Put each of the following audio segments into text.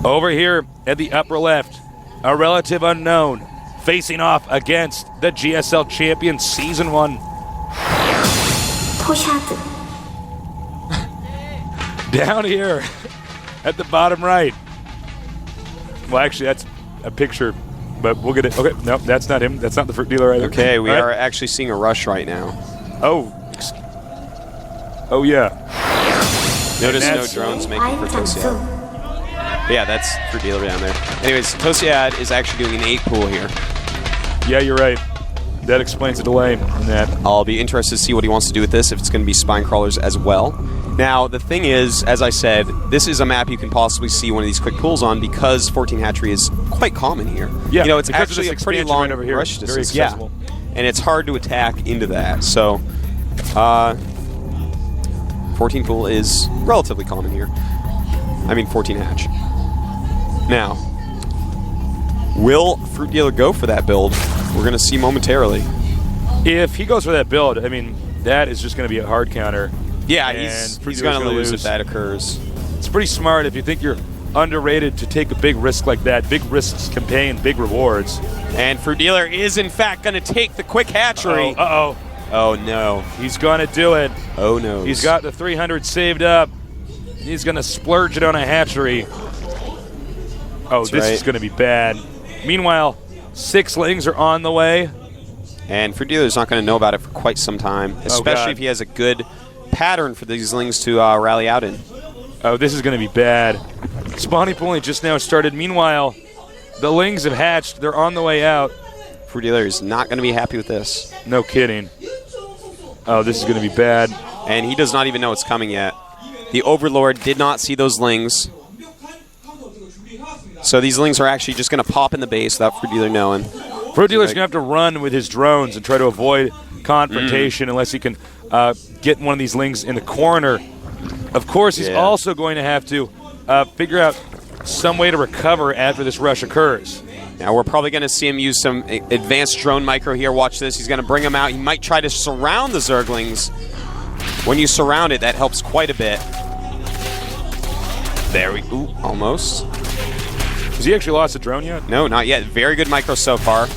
Over here at the upper left, a relative unknown facing off against the GSL champion Season 1. Tosyad. Down here at the bottom right. Well, actually, that's a picture, but we'll get it. Okay, no, that's not him. That's not the fruit dealer either. Okay, we are actually seeing a rush right now. Oh, yeah. Notice no drones making for Tosyad. Yeah, that's fruit dealer down there. Anyways, Tosyad is actually doing an 8 pool here. Yeah, you're right. That explains the delay in that. I'll be interested to see what he wants to do with this, if it's going to be spine crawlers as well. Now, the thing is, as I said, this is a map you can possibly see one of these quick pools on because 14 hatchery is quite common here. Yeah, you know, it's actually a pretty long right over here. rush Very distance. Yeah, and it's hard to attack into that. So, 14 pool is relatively common here. I mean, 14 hatch. Now, will Fruit Dealer go for that build? We're going to see momentarily. If he goes for that build, I mean, that is just going to be a hard counter. Yeah, he's going to lose if that occurs. It's pretty smart if you think you're underrated to take a big risk like that. Big risks can pay and big rewards. And Fruit Dealer is, in fact, going to take the quick hatchery. Uh-oh. Oh, no. He's going to do it. Oh, no. He's got the 300 saved up. He's going to splurge it on a hatchery. Oh, this is going to be bad. Meanwhile, 6 lings are on the way. And Fruit Dealer's not going to know about it for quite some time, especially if he has a good pattern for these lings to rally out in. Oh, this is going to be bad. Spawning pool only just now started. Meanwhile, the lings have hatched. They're on the way out. Fruit Dealer is not going to be happy with this. No kidding. Oh, this is going to be bad. And he does not even know it's coming yet. The Overlord did not see those lings. So these lings are actually just going to pop in the base without Fruit Dealer knowing. Fruit Dealer's going to have to run with his drones and try to avoid confrontation unless he can get one of these lings in the corner. Of course, he's also going to have to figure out some way to recover after this rush occurs. Now we're probably going to see him use some advanced drone micro here. Watch this. He's going to bring him out. He might try to surround the Zerglings. When you surround it, that helps quite a bit. There we go. Almost. Has he actually lost a drone yet? No, not yet. Very good micro so far.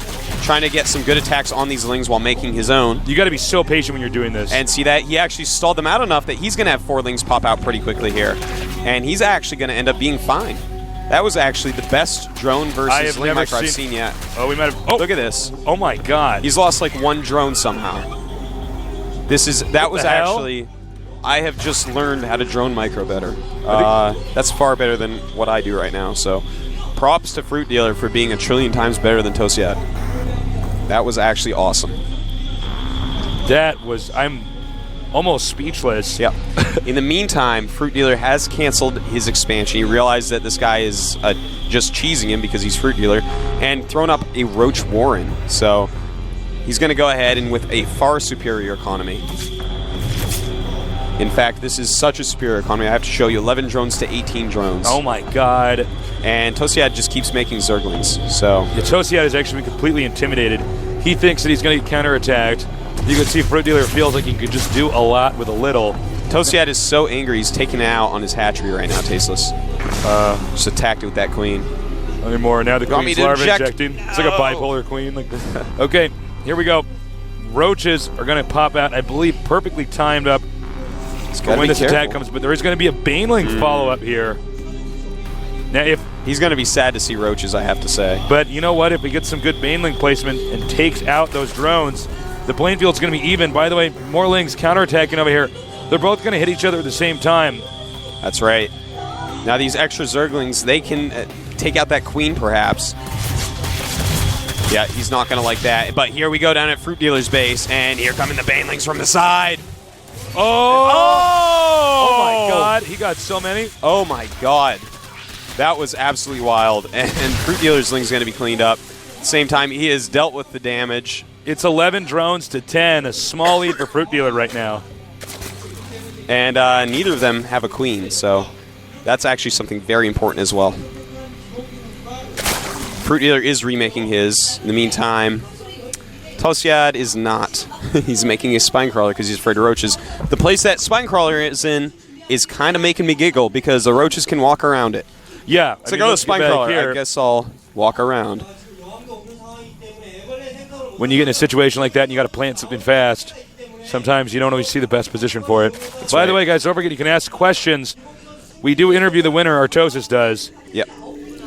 Trying to get some good attacks on these lings while making his own. You got to be so patient when you're doing this. And see that? He actually stalled them out enough that he's going to have 4 lings pop out pretty quickly here. And he's actually going to end up being fine. That was actually the best drone versus ling micro I've seen yet. Oh, we might have. Oh, look at this. Oh my God. He's lost like 1 drone somehow. That was actually. I have just learned how to drone micro better. That's far better than what I do right now. So, props to Fruit Dealer for being 1,000,000,000 times better than Tosyad. That was actually awesome. I'm almost speechless. Yeah. In the meantime, Fruit Dealer has canceled his expansion. He realized that this guy is just cheesing him because he's Fruit Dealer, and thrown up a Roach Warren. So he's going to go ahead and with a far superior economy. In fact, this is such a superior economy. I have to show you 11 drones to 18 drones. Oh my God. And Tosyad just keeps making Zerglings. So Tosyad has actually been completely intimidated. He thinks that he's going to get counterattacked. You can see Fruit Dealer feels like he could just do a lot with a little. Tosyad is so angry he's taking it out on his hatchery right now, Tasteless. Just attacked it with that queen. Not anymore. Now the queen's larva injecting. It's like a bipolar queen. Okay, here we go. Roaches are going to pop out, I believe, perfectly timed up for when this attack comes. But there is going to be a Baneling follow-up here. Now, he's going to be sad to see roaches, I have to say. But you know what? If we get some good Baneling placement and takes out those drones, the playing field's going to be even. By the way, more lings counterattacking over here. They're both going to hit each other at the same time. That's right. Now these extra Zerglings, they can take out that queen, perhaps. Yeah, he's not going to like that. But here we go down at Fruit Dealer's base, and here coming the Banelings from the side. Oh my God, he got so many. Oh my God. That was absolutely wild. And Fruit Dealer's ling's going to be cleaned up. At the same time, he has dealt with the damage. It's 11 drones to 10, a small lead for Fruit Dealer right now. And neither of them have a queen, so that's actually something very important as well. Fruit Dealer is remaking his. In the meantime, Tosyad is not. He's making a spine crawler because he's afraid of roaches. The place that spine crawler is in is kind of making me giggle because the roaches can walk around it. Yeah. It's like, oh, spine crawler. I guess I'll walk around. When you get in a situation like that and you got to plant something fast, sometimes you don't always see the best position for it. By the way, guys, don't forget you can ask questions. We do interview the winner, our Tosyad does. Yep.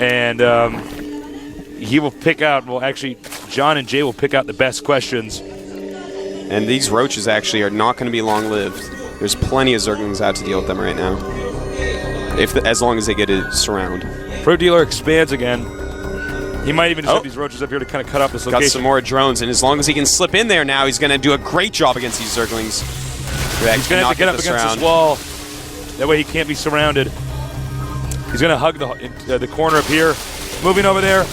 And he will pick out, well, actually, John and Jay will pick out the best questions. And these roaches actually are not going to be long-lived. There's plenty of Zerglings out to deal with them right now. As long as they get a surround. FruitDealer expands again. He might even just have these roaches up here to kind of cut off this location. Got some more drones, and as long as he can slip in there now, he's going to do a great job against these Zerglings. He's going to have to get up against this wall. That way he can't be surrounded. He's going to hug the corner up here. Moving over there.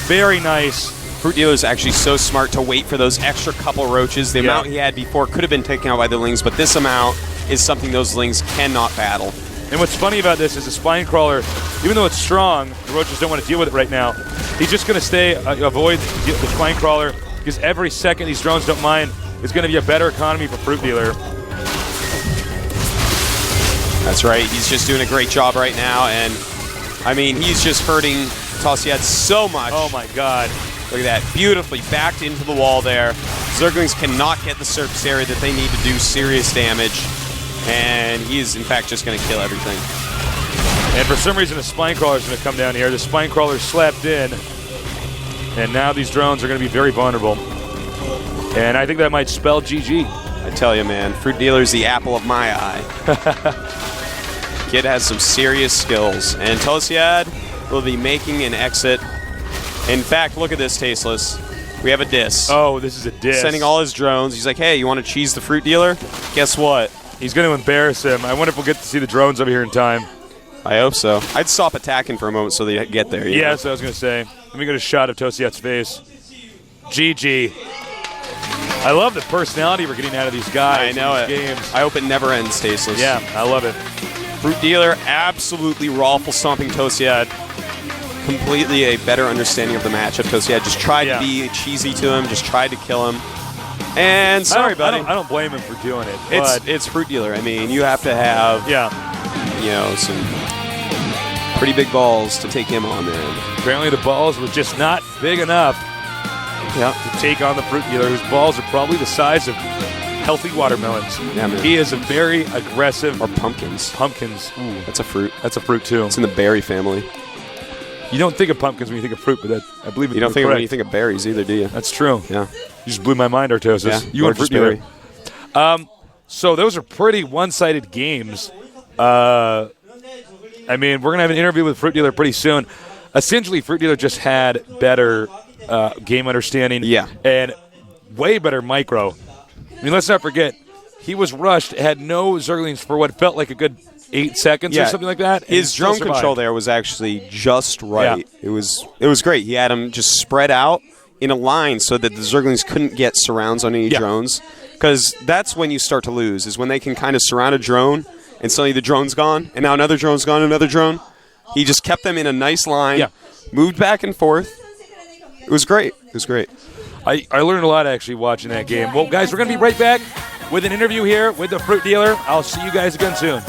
Very nice. FruitDealer is actually so smart to wait for those extra couple roaches. The amount he had before could have been taken out by the Lings, but this amount is something those Lings cannot battle. And what's funny about this is the spine crawler, even though it's strong, the roaches don't want to deal with it right now. He's just going to avoid the spine crawler, because every second these drones don't mind is going to be a better economy for FruitDealer. That's right. He's just doing a great job right now, and I mean, he's just hurting Tosyad so much. Oh my God. Look at that. Beautifully backed into the wall there. Zerglings cannot get the surface area that they need to do serious damage. And he is, in fact, just going to kill everything. And for some reason, the spine crawler is going to come down here. The spine crawler slapped in. And now these drones are going to be very vulnerable. And I think that might spell GG. I tell you, man, FruitDealer's the apple of my eye. Kid has some serious skills. And Tosyad will be making an exit. In fact, look at this, Tasteless. We have a diss. Oh, this is a diss. Sending all his drones. He's like, hey, you want to cheese the FruitDealer? Guess what? He's going to embarrass him. I wonder if we'll get to see the drones over here in time. I hope so. I'd stop attacking for a moment so they get there. Yeah, that's what I was going to say. Let me get a shot of Tosyad's face. GG. I love the personality we're getting out of these guys. I know in it. these games. I hope it never ends, Tasteless. Yeah, I love it. FruitDealer absolutely raffle stomping Tosyad. Completely a better understanding of the matchup. Tosyad just tried to be cheesy to him, just tried to kill him. And sorry, buddy. I don't blame him for doing it. It's FruitDealer. I mean, you have to have some pretty big balls to take him on there. Apparently the balls were just not big enough to take on the FruitDealer, whose balls are probably the size of healthy watermelons. Yeah, man. He is a very aggressive... Or pumpkins. Pumpkins. Ooh. That's a fruit. That's a fruit, too. It's in the berry family. You don't think of pumpkins when you think of fruit, but I believe you don't think of when you think of berries either, do you? That's true. Yeah. You just blew my mind, Artosis. Yeah, you and FruitDealer. So those are pretty one-sided games. I mean, we're going to have an interview with FruitDealer pretty soon. Essentially, FruitDealer just had better game understanding and way better micro. I mean, let's not forget, he was rushed, had no Zerglings for what felt like a good 8 seconds or something like that. His drone control there was actually just right. Yeah. It was great. He had them just spread out in a line so that the Zerglings couldn't get surrounds on any drones. Because that's when you start to lose, is when they can kind of surround a drone and suddenly the drone's gone, and now another drone's gone, another drone. He just kept them in a nice line, moved back and forth. It was great. It was great. I learned a lot actually watching that game. Well, guys, we're going to be right back with an interview here with the FruitDealer. I'll see you guys again soon.